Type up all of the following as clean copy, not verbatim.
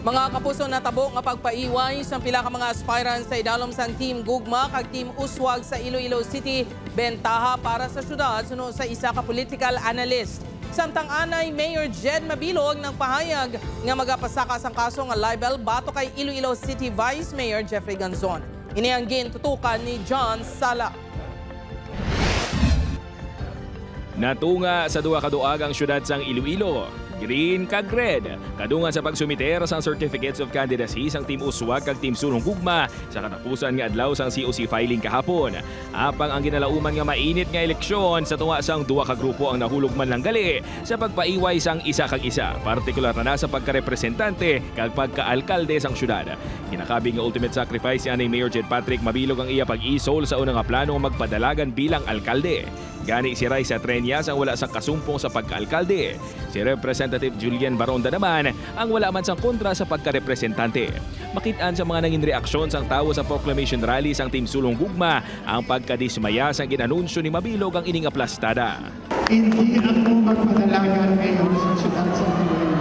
Mga kapuso natabo nga pagpaiway sa pila ka mga aspirants sa idalom sang Team Gugma kag Team Uswag sa Iloilo City bentaha para sa syudad suno sa isa ka political analyst. Samtang anay Mayor Jed Mabilog ng pahayag nga magapasaka sang kaso nga libel bato kay Iloilo City Vice Mayor Jeffrey Ganzon. Ini ang gintutukan ni John Sala. Natunga sa duha ka duagang syudad sang Iloilo, green kag red. Kadungan sa pagsumiter sang Certificates of Candidacy sang Team Uswag kag Team Sulong Gugma sa katapusan nga adlaw sang COC filing kahapon. Apang ang ginalauman nga mainit nga eleksyon sa tunga sang duha ka grupo ang nahulog man lang gali sa pagpaiway sang isa kag isa, partikular na sa pagkarepresentante kag pagkaalkalde sang syudad. Kinakabing nga ultimate sacrifice ni Mayor Jed Patrick Mabilog ang iya pag-isol sa unang nga plano nga magpadalagan bilang alkalde. Gani si Raisa Treñas ang wala sang kasumpong sa pagkaalkalde. Si Representative Julian Baronda naman ang wala man sang kontra sa pagkarepresentante. Makitaan sa mga nanging reaksyon sang tawo sa proclamation rally sang Team Sulong Gugma ang pagkadismaya sang ginanunsyo ni Mabilog ang ining aplastada. Hindi ako magpadalagan ngayon sa siyudad sa Iloilo.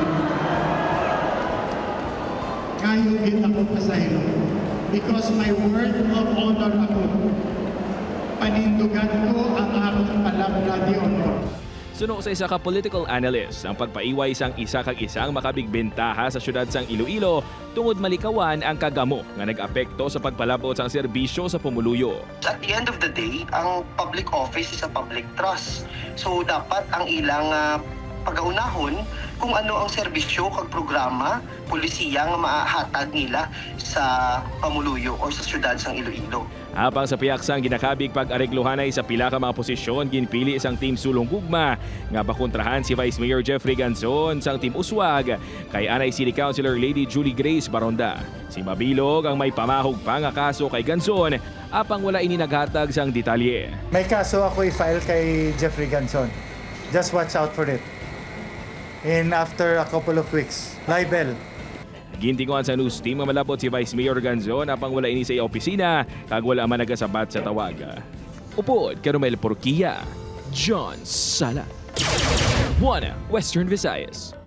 Kayugin ako pasahero because my word of honor ako. Panindugan ko ang akong palabra di honor. Suno sa isa ka political analyst, ang pagpaiway sang isa kag isang makabigbentaha sa syudad sang Iloilo tungod malikawan ang kagamo nga nag-apekto sa pagpalabot sang serbisyo sa pumuluyo. At the end of the day, ang public office is a public trust. So dapat ang ilang pag-aunahon kung ano ang serbisyo kag programa, polisiya nga maahatag nila sa pamuluyo o sa syudad sang Iloilo. Habang sa piyaksang ginakabig pag-aregluhanay sa pila ka mga posisyon, ginpili isang Team Sulong Gugma nga bakontrahan si Vice Mayor Jeffrey Ganzon sang Team Uswag kay anay City Councilor Lady Julie Grace Baronda. Si Mabilog ang may pamahog pa nga kaso kay Ganzon apang wala ini naghatag sang detalye. May kaso ako i-file kay Jeffrey Ganzon. Just watch out for it. And after a couple of weeks, libel. Gintinguan sa news team nga malabot si Vice Mayor Ganzon apang wala ini sa iya opisina kag wala man nagasabat sa tawag. Upod Carmel Porquilla, John Sala, One Western Visayas.